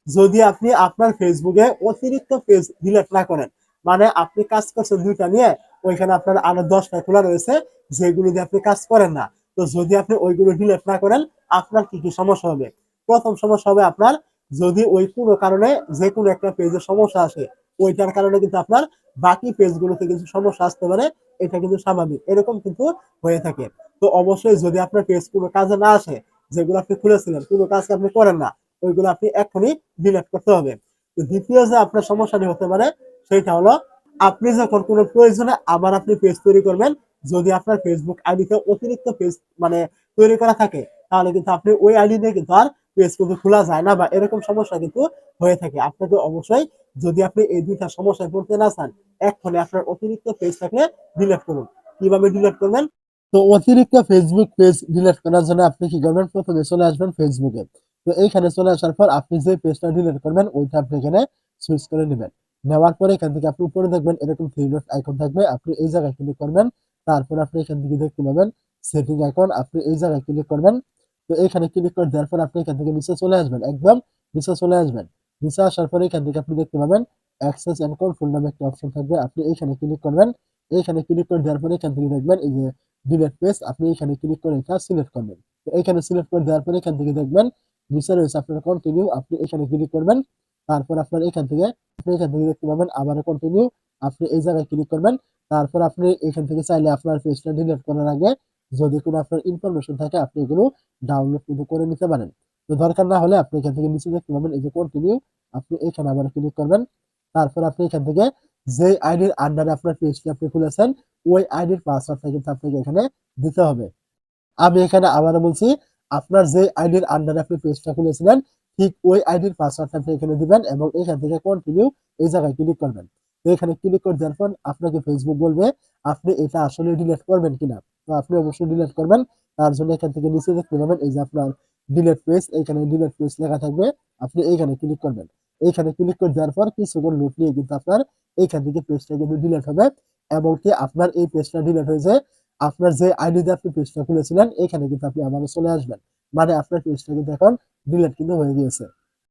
যদি আপনি আপনার ফেসবুকে অতিরিক্ত পেজ ডিলিট না করেন, মানে আপনি কাজ করছেন ২ টা নিয়ে, ওইখানে আপনার আরো ১০ টা খোলা রয়েছে যেগুলো দিয়ে আপনি কাজ করেন না। তো যদি আপনি ওইগুলো ডিলিট না করেন, আপনার কি সমস্যা হবে? ১ম সমস্যা হবে আপনার, যদি ওই কোনো কারণে যেকোনো একটা পেজের সমস্যা আসে, ওইটার কারণে কিন্তু আপনার বাকি পেজগুলোতে কিছু সমস্যা আসতে পারে। এটা কিন্তু স্বাভাবিক। এরকম কিন্তু হয়ে থাকে। তো অবশ্যই যদি আপনার পেজ কোনো কাজে না আসে, যেগুলো আপনি খুলেছিলেন, কোনো কাজ আপনি করেন না, ওইগুলো আপনি এখনই ডিলিট করতে হবে। তো দ্বিতীয় যে আপনার সমস্যাটি হতে পারে সেটা হলো, আপনি যখন কোনো প্রয়োজনে আবার আপনি পেজ তৈরি করবেন, যদি আপনার ফেসবুক আইডিতে অতিরিক্ত পেজ মানে তৈরি করা থাকে, তাহলে কিন্তু আপনি ওই আইডি দিয়ে কিন্তু আর পেজ কিন্তু খোলা যায় না, বা এরকম সমস্যা কিন্তু হয়ে থাকে। আপনাকে অবশ্যই, যদি আপনি এই ২ টা সমস্যায় পড়তে না চান, এক্ষণে আপনার অতিরিক্ত পেজ থাকলে ডিলিট করুন। কিভাবে ডিলিট করবেন? তো অতিরিক্ত ফেসবুক পেজ ডিলিট করার জন্য আপনি কি করবেন? প্রথমে চলে আসবেন ফেসবুকে। তো এইখানে চলে আসার পর আপনি যে পেজটা ডিলিট করবেন ওইটা আপনি এখানে সুইচ করে নেবেন। নেওয়ার পরে এখান থেকে আপনি উপরে দেখবেন এরকম থ্রি ডট আইকন থাকবে। আপনি এই জায়গায় ক্লিক করবেন। তারপর আপনি এখান থেকে দেখতে পাবেন সেটিং আইকন। আপনি এই জায়গায় ক্লিক করবেন। তো এখানে ক্লিক করে দেওয়ার পর আপনি এখান থেকে নিচে চলে আসবেন। একদম নিচে চলে আসবেন। নিচে আসার পরে এখান থেকে আপনি দেখতে পাবেন অ্যাক্সেস এন্ড কন্ট্রোল নামে একটা অপশন থাকবে। আপনি এইখানে ক্লিক করবেন। এইখানে ক্লিক করে দেওয়ার পরে এখান থেকে দেখবেন এই যে ডিলিট পেজ, আপনি এখানে ক্লিক করে এটা সিলেক্ট করবেন। তো এখানে সিলেক্ট করে দেওয়ার পরে এখান থেকে দেখবেন নিচে রয়েছে আপনার কন্টিনিউ, আপনি এখানে ক্লিক করবেন। তারপর আপনার এখান থেকে দেখতে পাবেন আবার কন্টিনিউ, আপনি এই জায়গায় ক্লিক করবেন। তারপর আপনি এখান থেকে চাইলে আপনার পেজটা ডিলিট করার আগে যদি কোনো আপনার ইনফরমেশন থাকে আপনি এগুলো ডাউনলোড কিন্তু করে নিতে পারেন। তো দরকার না হলে আপনি এখান থেকে নিচে দেখতে পাবেন এই যে কন্টিনিউ, আপনি এখানে আবার ক্লিক করবেন। তারপর আপনি এখান থেকে যে আইডির আন্ডারে আপনার পেজটি আপনি খুলেছেন ওই আইডির পাসওয়ার্ডটা কিন্তু আপনাকে এখানে দিতে হবে। আমি এখানে আবারও বলছি, আপনার যে আইডির আন্ডারে আপনি পেজটা খুলেছিলেন ঠিক ওই আইডির পাসওয়ার্ডটা আপনি এখানে দিবেন এবং এখান থেকে কন্টিনিউ এই জায়গায় ক্লিক করবেন। তো এখানে ক্লিক করে দেওয়ার পর আপনাকে ফেসবুক বলবে আপনি এটা আসলে ডিলিট করবেন কিনা। তো আপনি অবশ্যই ডিলিট করবেন। তার জন্য এখান থেকে নিচে দেখতে পাবেন এই যে আপনার ডিলিট পেজ, এখানে ডিলিট পেজ লেখা থাকবে। আপনি এইখানে ক্লিক করবেন। এইখানে ক্লিক করে দেওয়ার পর কিছুক্ষণ লোড নিয়ে কিন্তু আপনার এইখান থেকে পেজটা কিন্তু ডিলিট হবে, এবং কি আপনার এই পেজটা ডিলিট হয়েছে আপনার যে আইডি দিয়ে আপনি পেজটা খুলেছিলেন এখানে কিন্তু আপনি আবারও চলে আসবেন। মানে আপনার পেজটা কিন্তু এখন ডিলিট কিন্তু হয়ে গিয়েছে।